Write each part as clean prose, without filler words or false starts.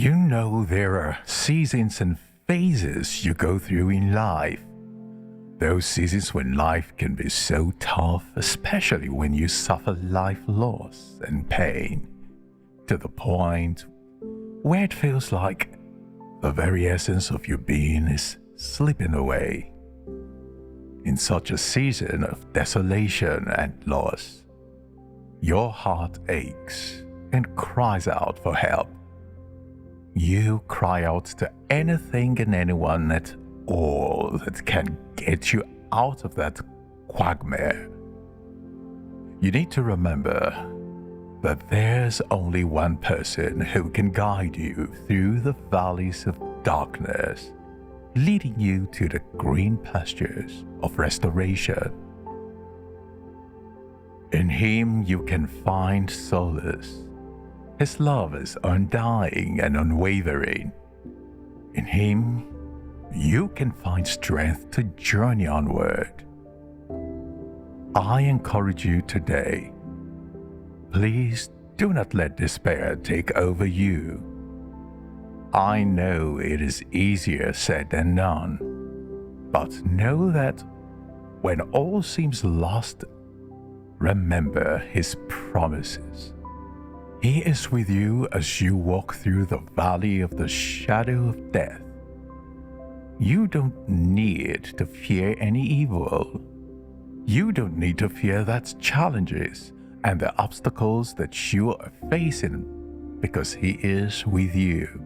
You know there are seasons and phases you go through in life. Those seasons when life can be so tough, especially when you suffer life loss and pain, to the point where it feels like the very essence of your being is slipping away. In such a season of desolation and loss, your heart aches and cries out for help. You cry out to anything and anyone at all that can get you out of that quagmire. You need to remember that there's only one person who can guide you through the valleys of darkness, leading you to the green pastures of restoration. In Him you can find solace. His love is undying and unwavering. In Him, you can find strength to journey onward. I encourage you today, please do not let despair take over you. I know it is easier said than done, but know that when all seems lost, remember His promises. He is with you as you walk through the valley of the shadow of death. You don't need to fear any evil. You don't need to fear the challenges and the obstacles that you are facing, because He is with you.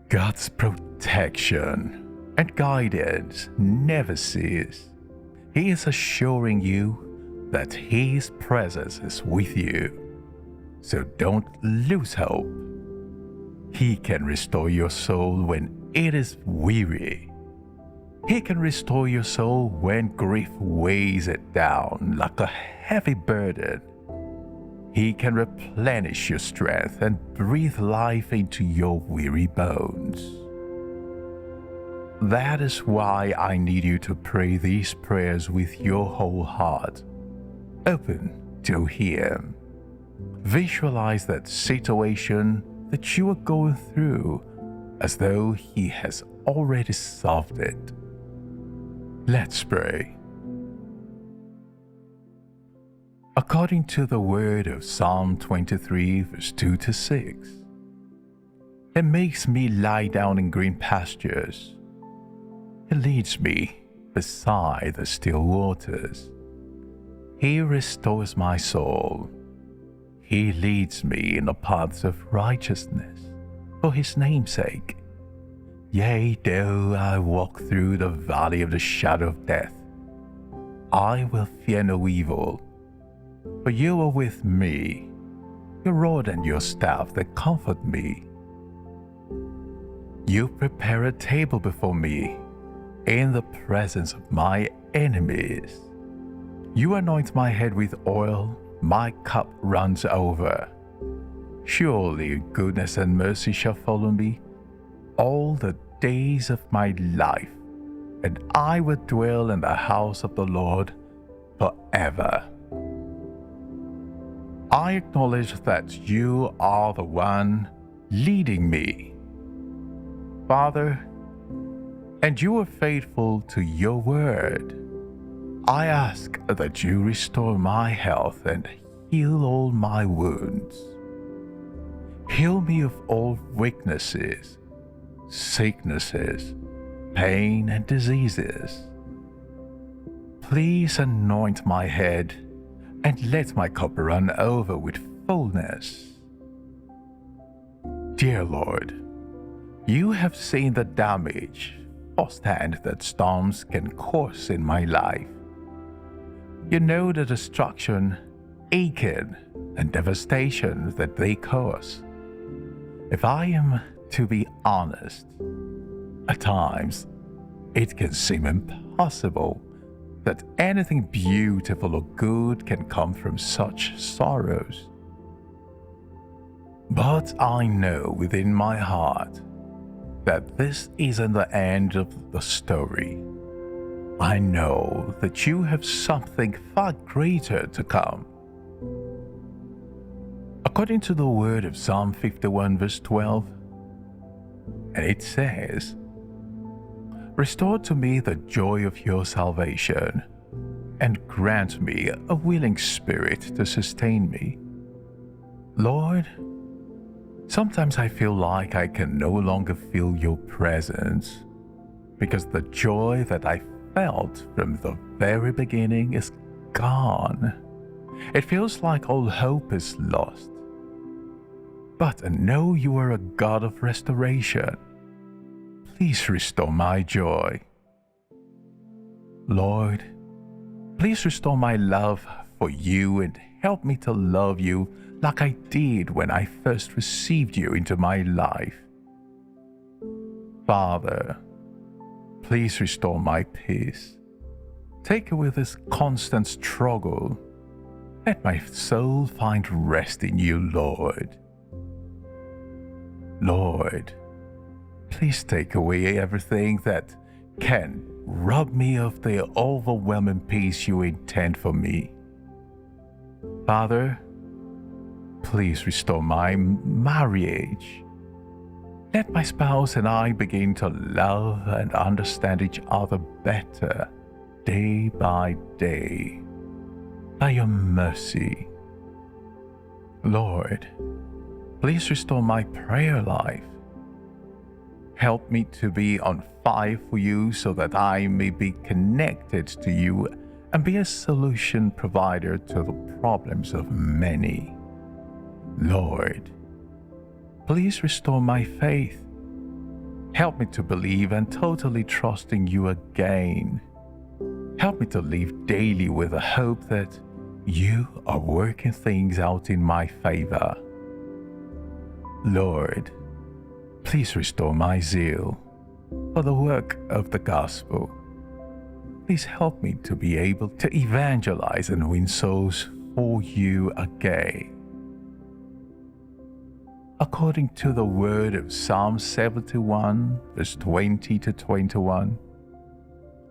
God's protection and guidance never cease. He is assuring you that His presence is with you. So don't lose hope. He can restore your soul when it is weary. He can restore your soul when grief weighs it down like a heavy burden. He can replenish your strength and breathe life into your weary bones. That is why I need you to pray these prayers with your whole heart, open to Him. Visualize that situation that you are going through as though He has already solved it. Let's pray. According to the word of Psalm 23, verse 2 to 6, He makes me lie down in green pastures. He leads me beside the still waters. He restores my soul. He leads me in the paths of righteousness for His name's sake. Yea, though I walk through the valley of the shadow of death, I will fear no evil, for you are with me. Your rod and your staff, they comfort me. You prepare a table before me in the presence of my enemies. You anoint my head with oil, my cup runs over. Surely goodness and mercy shall follow me all the days of my life, and I will dwell in the house of the Lord forever. I acknowledge that you are the one leading me, Father, and you are faithful to your word. I ask that you restore my health and heal all my wounds. Heal me of all weaknesses, sicknesses, pain, and diseases. Please anoint my head and let my cup run over with fullness. Dear Lord, you have seen the damage firsthand that storms can cause in my life. You know the destruction, aching, and devastation that they cause. If I am to be honest, at times it can seem impossible that anything beautiful or good can come from such sorrows. But I know within my heart that this isn't the end of the story. I know that you have something far greater to come. according to the word of Psalm 51 verse 12. And it says, "Restore to me the joy of your salvation, and grant me a willing spirit to sustain me." Lord, sometimes I feel like I can no longer feel your presence, because the joy that I felt from the very beginning is gone. It feels like all hope is lost. But I know you are a God of restoration. Please restore my joy. Lord, please restore my love for you and help me to love you like I did when I first received you into my life. Father, please restore my peace. Take away this constant struggle. Let my soul find rest in you, Lord. Lord, please take away everything that can rob me of the overwhelming peace you intend for me. Father, please restore my marriage. Let my spouse and I begin to love and understand each other better day by day, by your mercy. Lord, please restore my prayer life. Help me to be on fire for you so that I may be connected to you and be a solution provider to the problems of many. Lord, please restore my faith. Help me to believe and totally trust in you again. Help me to live daily with the hope that you are working things out in my favor. Lord, please restore my zeal for the work of the gospel. Please help me to be able to evangelize and win souls for you again. According to the word of Psalm 71, verse 20 to 21,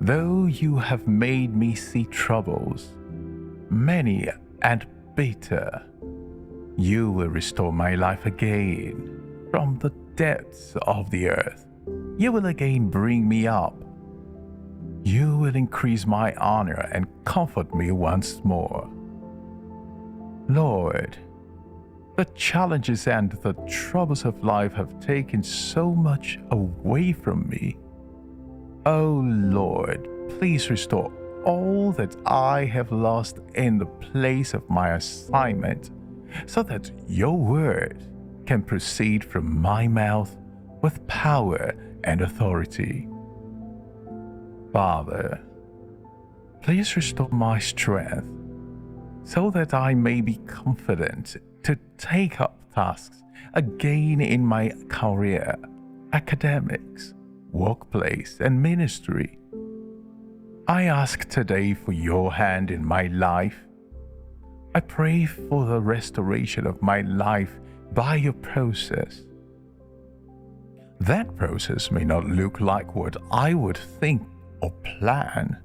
though you have made me see troubles, many and bitter, you will restore my life again from the depths of the earth. You will again bring me up. You will increase my honor and comfort me once more. Lord, the challenges and the troubles of life have taken so much away from me. Oh Lord, please restore all that I have lost in the place of my assignment, so that your word can proceed from my mouth with power and authority. Father, please restore my strength, so that I may be confident to take up tasks again in my career, academics, workplace, and ministry. I ask today for your hand in my life. I pray for the restoration of my life by your process. That process may not look like what I would think or plan,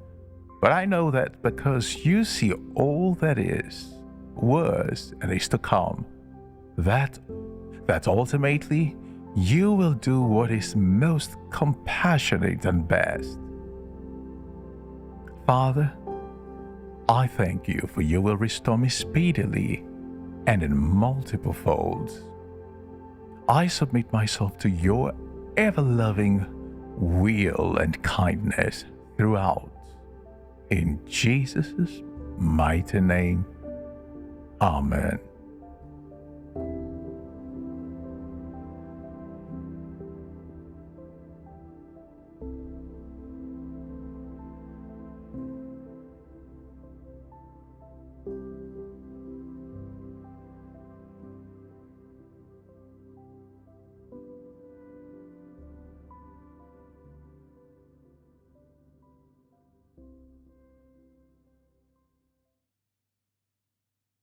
but I know that because you see all that is, was, and is to come, that ultimately you will do what is most compassionate and best. Father, I thank you for you will restore me speedily and in multiple folds. I submit myself to your ever-loving will and kindness throughout. In Jesus' mighty name, Amen.